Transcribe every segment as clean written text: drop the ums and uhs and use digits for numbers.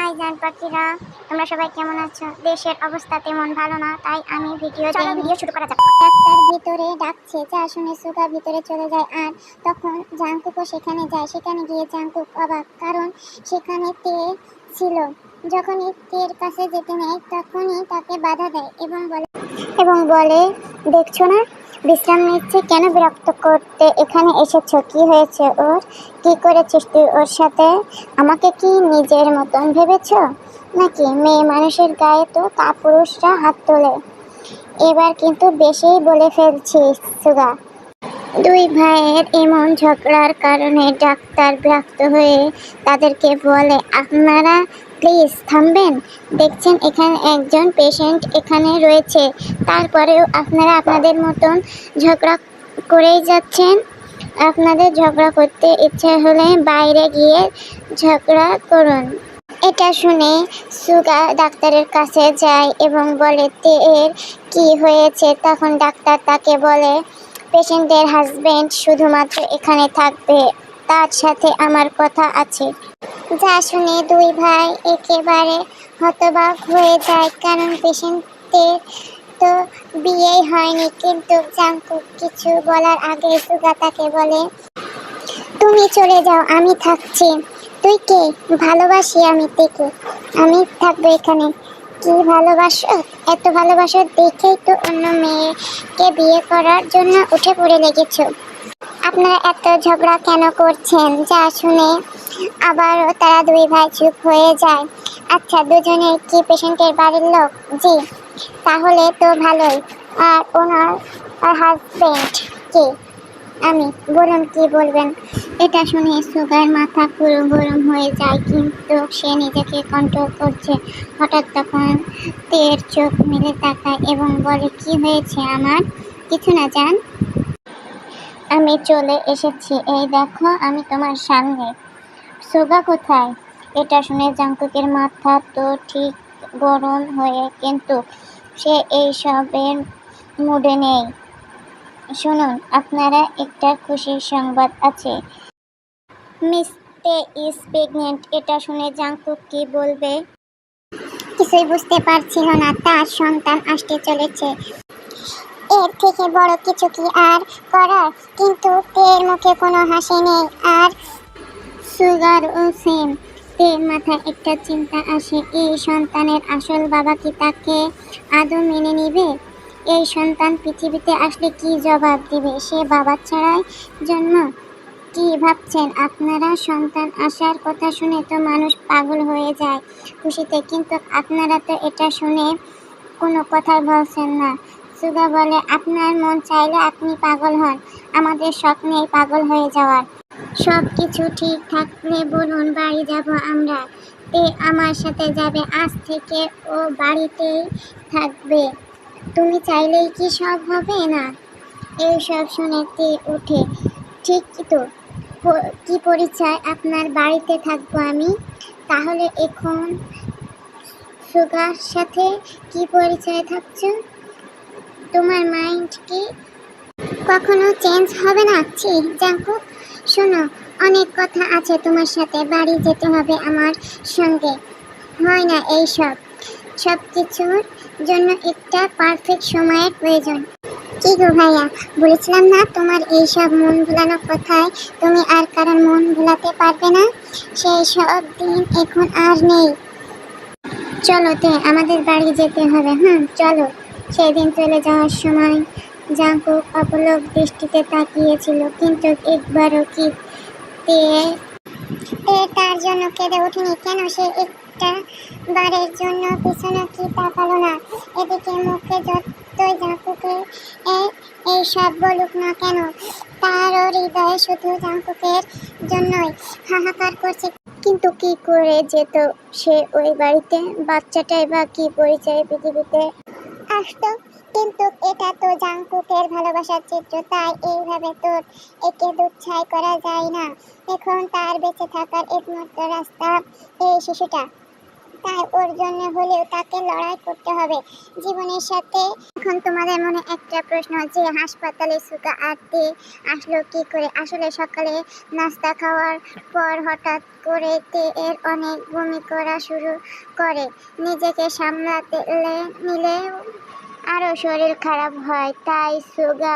ভাইজান পাখিরা, তোমরা সবাই কেমন আছো? দেশের অবস্থা তেমন ভালো না, তাই আমি ভিডিও শুরু করা যাক। ডাক্তার ভিতরে ডাকছে, যা শুনে সুগা ভিতরে চলে যায় আর তখন জাংকুকও সেখানে যায়। সেখানে গিয়ে জাংকুক অবাক, কারণ সেখানে তে ছিল। যখনই তের কাছে যেতে নেয় তখনই তাকে বাধা দেয় এবং বলে দেখছো না বিশ্রাম নিচ্ছে, কেন বিরক্ত করতে এখানে এসেছো? কি হয়েছে ওর? কি করেছিস তুই ওর সাথে? আমাকে কি নিজের মতন ভেবেছ নাকি? মেয়ে মানুষের গায়ে তো কাপুরুষরা হাত তোলে। এবার কিন্তু বেশিই বলে ফেলছিস সুগা। দুই ভাইয়ের এমন ঝগড়ার কারণে ডাক্তার বিরক্ত হয়ে তাদেরকে বলে, আপনারা প্লিজ থামবেন। দেখছেন এখানে একজন পেশেন্ট এখানে রয়েছে, তারপরেও আপনারা আপনাদের মতন ঝগড়া করেই যাচ্ছেন। আপনাদের ঝগড়া করতে ইচ্ছে হলে বাইরে গিয়ে ঝগড়া করুন। এটা শুনে সুগা ডাক্তারের কাছে যায় এবং বলে তে এর কি হয়েছে। তখন ডাক্তার তাকে বলে, পেশেন্টের হাজবেন্ড শুধুমাত্র এখানে থাকবে, তার সাথে আমার কথা আছে। যা শুনে দুই ভাই একেবারে হতবাক হয়ে যায়, কারণ পেশেন্টের তো বিয়েই হয়নি। কিন্তু জাংকুক কিছু বলার আগে সুগা তাকে বলে, তুমি চলে যাও, আমি থাকছি। তুই কে? ভালোবাসি আমি তেকে, আমি থাকবো এখানে। কি ভালোবাসো? এত ভালোবাসো দেখেই তো অন্য মেয়েকে বিয়ে করার জন্য উঠে পড়ে লেগেছো। আপনারা এত ঝগড়া কেন করছেন? যা শুনে আবারও তারা দুই ভাই চুপ হয়ে যায়। আচ্ছা, দুজনে কি পেশেন্টের বাড়ির লোক? জি। তাহলে তো ভালোই। আর ওনার হাজবেন্ড কে? আমি। বলুন কি বলবেন? এটা শুনে সুগার মাথা পুরো গরম হয়ে যায়, কিন্তু সে নিজেকে কন্ট্রোল করছে। হঠাৎ তখন তের চোখ মেলে তাকায় এবং বলে, কি হয়েছে আমার? কিছু না জান, আমি চলে এসেছি, এই দেখো আমি তোমার সামনে। সুগা কোথায়? এটা শুনে জাংকুকের মাথা তো ঠিক গরম হয়ে, কিন্তু সে এইসবের মুডে নেই। শুনুন, আপনারা একটা খুশির সংবাদ আছে। মিস তে ইজ প্রেগনেন্ট। এটা শুনে জাংকুক কি বলবে কিছুই বুঝতে পারছিল না। তার সন্তান আসতে চলেছে, এর থেকে বড় কিছু কি আর করার? কিন্তু তের মুখে কোনো হাসি নেই। আর সুগার ও সেম। তের মাথায় একটা চিন্তা আসে, এই সন্তানের আসল বাবা কি তাকে আদৌ মেনে নিবে? এই সন্তান পৃথিবীতে আসলে কি জবাব দিবে? সে বাবা ছাড়াই জন্ম। কি ভাবছেন আপনারা? সন্তান আসার কথা শুনে তো মানুষ পাগল হয়ে যায় খুশিতে, কিন্তু আপনারা তো এটা শুনে কোনো কথাই বলছেন না। সুগা বলে, আপনার মন চাইলে আপনি পাগল হন, আমাদের শখ নেই পাগল হয়ে যাওয়ার। সব কিছু ঠিক থাকলে বলুন, বাড়ি যাব আমরা। তে আমার সাথে যাবে, আজ থেকে ও বাড়িতেই থাকবে। তুমি চাইলেই কি সব হবে না? এই সব শুনে তে উঠে, ঠিক তো, কি পরিচয় আপনার? বাড়িতে থাকবো আমি। তাহলে এখন সুগার সাথে কি পরিচয় থাকছো? তোমার মাইন্ড কি কখনো চেঞ্জ হবে না? ছি জাংকুক, শোনো, অনেক কথা আছে তোমার সাথে, বাড়ি যেতে হবে আমার সঙ্গে। হয় না এই সব কিছুর জন্য একটা পারফেক্ট সময়ের প্রয়োজন। কি গো ভাইয়া, বলেছিলাম না তোমার এইসব মন ভুলানো কথায় তুমি আর কারণ মন ভুলাতে পারবে না? সেই সব দিন এখন আর নেই। চলো তে, আমাদের বাড়ি যেতে হবে। চলো। সেদিন চলে যাওয়ার সময় জাংকুক অপলক দৃষ্টিতে তাকিয়েছিল, কিন্তু একবারও কি তে তার জন্য কেঁদে ওঠেনি। কেন সে একটা বারের জন্য পিছনে কি তাকালো না? এদিকে মুখে যতই জাংকুকের এই সব বলুক না কেন, তারও হৃদয়ে শুধু জাংকুকের জন্যই হাহাকার করছে। কিন্তু কি করে যেত সে ওই বাড়িতে? বাচ্চাটাই বা কি পরিচয়ে পৃথিবীতে আসতো? কিন্তু এটা তো জাংকুকের ভালোবাসার চিত্র, তাই এইভাবে তো একে দুচ্ছাই করা যায় না। এখন তার বেঁচে থাকার একমাত্র রাস্তা এই শিশুটা। তাই ওর জন্য হলেও তাকে লড়াই করতে হবে জীবনের সাথে। এখন তোমাদের মনে একটা প্রশ্ন, যে হাসপাতালে সুগা আর তে আসলো কি করে? আসলে সকালে নাস্তা খাওয়ার পর হঠাৎ করে তে এর অনেক বমি করা শুরু করে। নিজেকে সামলাতে নিলে আরও শরীর খারাপ হয়। তাই সুগা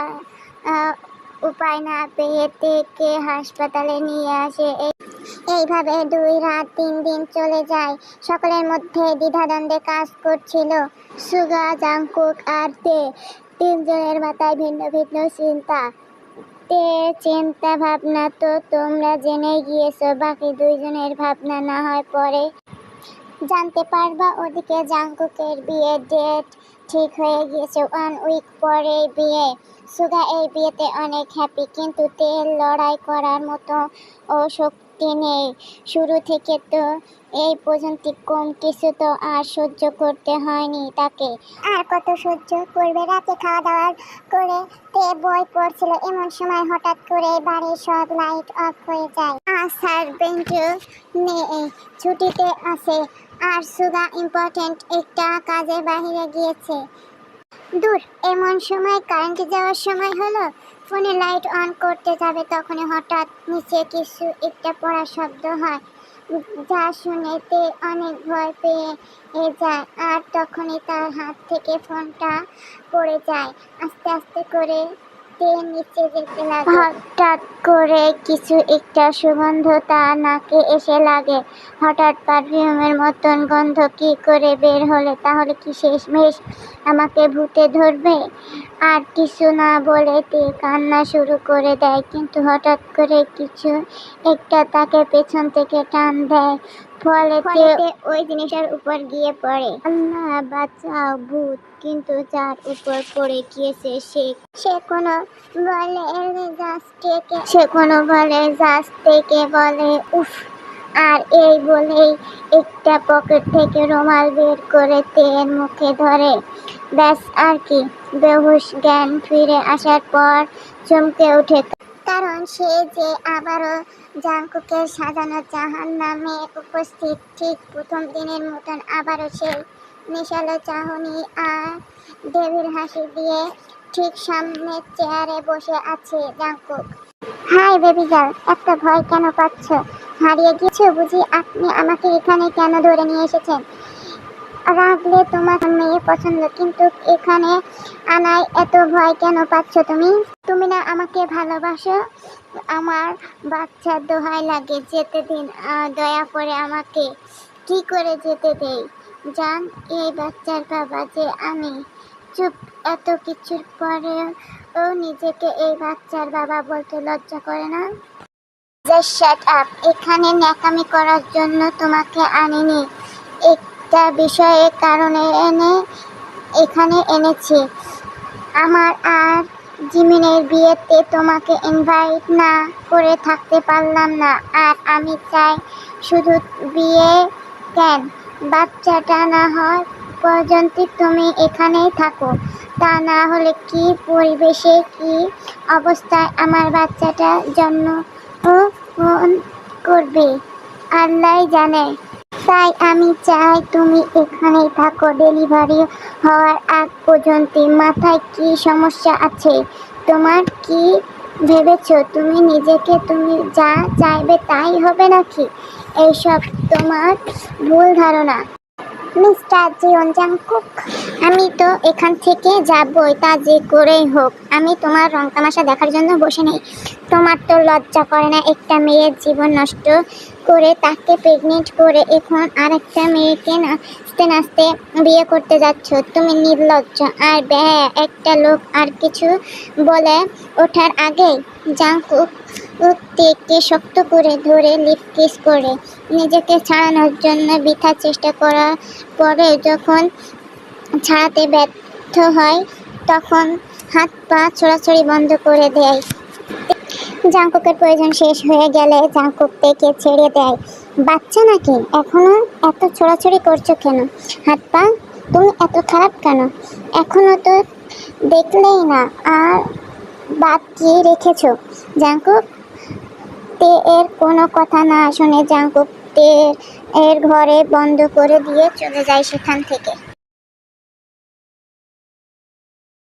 উপায় না পেয়ে তেকে হাসপাতালে নিয়ে আসে। এইভাবে 2 রাত 3 দিন চলে যায়। সকলের মধ্যে দ্বিধাদ্বন্দ্বে কাজ করছিল। সুগা, জাংকুক আর তে তিনজনের মাথায় ভিন্ন ভিন্ন চিন্তা। তে চিন্তা ভাবনা তো তোমরা জেনে গিয়েছো, বাকি 2 জনের ভাবনা না হয় পরে জানতে পারবা। ওদিকে জাংকুকের বিয়ে ডেট ঠিক হয়ে গিয়েছে, 1 উইক পরে বিয়ে। সুগা এই বিয়েতে অনেক হ্যাপি, কিন্তু তেল লড়াই করার মতো ও শক্তি নেই। শুরু থেকে তো এই পর্যন্ত কম কিছু তো আর সহ্য করতে হয়নি তাকে। আর কত সহ্য করবে? রাতে খাওয়া দাওয়া করে তে বই পড়ছিল, এমন সময় হঠাৎ করে বাড়ির সব লাইট অফ হয়ে যায়। আর সার্ভেন্টও নেই, ছুটিতে আছে। আর সুগা ইম্পর্টেন্ট একটা কাজে বাইরে গিয়েছে। দূর, এমন সময় কারেন্ট যাওয়ার সময় হলো। ফোনে লাইট অন করতে যাবে, তখনই হঠাৎ নিচে কিছু একটা পড়ার শব্দ হয়, যা শুনে তে অনেক ভয় পেয়ে যায়। আর তখনই তার হাত থেকে ফোনটা পড়ে যায়। আস্তে আস্তে করে তে নিচে যেতে লাগে। হঠাৎ করে কিছু একটা সুগন্ধ তার নাকে এসে লাগে। হঠাৎ পারফিউমের মতন গন্ধ কি করে বের হলে? তাহলে কি শেষমেশ আমাকে ভূতে ধরবে? আর কিছু না বলে তে কান্না শুরু করে দেয়, কিন্তু হঠাৎ করে কিছু একটা তাকে পেছন থেকে টান দেয়, ফলে তে ওই জিনিসের উপর গিয়ে পড়ে। আল্লাহ বাঁচাও, ভূত! কিন্তু যার উপর পড়ে গিয়েছে সে কোনো বলে জাস্ট থেকে বলে উফ। আর এই বলেই একটা পকেট থেকে রুমাল বের করে তের মুখে ধরে। ব্যাস, আর কি। বেহুশ জ্ঞান ফিরে আসার পর চমকে ওঠে, কারণ সে যে আবারও জাংকুকের সাজানো জাহান্নামে উপস্থিত। ঠিক প্রথম দিনের মতন আবারও সেই নেশালো চাহনি আর দেবীর হাসি দিয়ে ঠিক সামনের চেয়ারে বসে আছে জাংকুক। হাই বেবি গার্ল, এত ভয় কেন পাচ্ছ? হারিয়ে গিয়েছো বুঝি? আপনি আমাকে এখানে কেন ধরে নিয়ে এসেছেন? রাখলে তোমার মেয়ে পছন্দ, কিন্তু এখানে আনায় এত ভয় কেন পাচ্ছ তুমি? তুমি না আমাকে ভালোবাসো? আমার বাচ্চার দোহাই লাগে, যেতে দিন। দয়া করে আমাকে। কি করে যেতে দেই? জান, এই বাচ্চার বাবা যে আমি। চুপ! এত কিছুর পরেও নিজেকে এই বাচ্চার বাবা বলতে লজ্জা করে না? Just shut up! এখানে ন্যাকামি করার জন্য তোমাকে আনিনি, একটা বিষয়ের কারণে এখানে এনেছি। আমার আর জিমিনের বিয়েতে তোমাকে ইনভাইট না করে থাকতে পারলাম না। আর আমি চাই শুধু বিয়ে কেন, বাচ্চাটা না হয় পর্যন্ত তুমি এখানেই থাকো। তা না হলে কি পরিবেশে, কি অবস্থায় আমার বাচ্চাটা জন্ম করবে আল্লাহ জানে। তাই আমি চাই তুমি এখানেই থাকো ডেলিভারি হওয়ার আগ পর্যন্ত। মাথায় কি সমস্যা আছে তোমার? কি ভেবেছো তুমি নিজেকে? তুমি যা চাইবে তাই হবে নাকি? এইসব তোমার ভুল ধারণা। মিস্টার জিওন জাংকুক, আমি তো এখান থেকে যাবই, তা যে করেই হোক। আমি তোমার রং তামাশা দেখার জন্য বসে নেই। তোমার তো লজ্জা করে না? একটা মেয়ের জীবন নষ্ট করে, তাকে প্রেগনেন্ট করে এখন আরেকটা মেয়েকে নাচতে নাচতে বিয়ে করতে যাচ্ছ? তুমি নির্লজ্জ আর বেহায়া একটা লোক। আর কিছু বলে ওঠার আগেই জাংকুক তেকে শক্ত করে ধরে লিপ কিস করে নিজেকে ছাড়ানোর জন্য বৃথা চেষ্টা করার পরে যখন ছাড়াতে ব্যর্থ হয়, তখন হাত পা ছোড়াছড়ি বন্ধ করে দেয়। জাংকুকের প্রয়োজন শেষ হয়ে গেলে জাংকুক তেকে ছেড়ে দেয়। বাচ্চা নাকি? এখনো এত ছোড়াছড়ি করছো কেন? হাত পা? তুমি এত খারাপ কেন? এখনো তো দেখলেই না। আর বাদ কি রেখেছো? জাংকুক তে এর কোনো কথা না শুনে জাংকুক ভূতের ঘরে বন্ধ করে দিয়ে চলে যায় সেখান থেকে।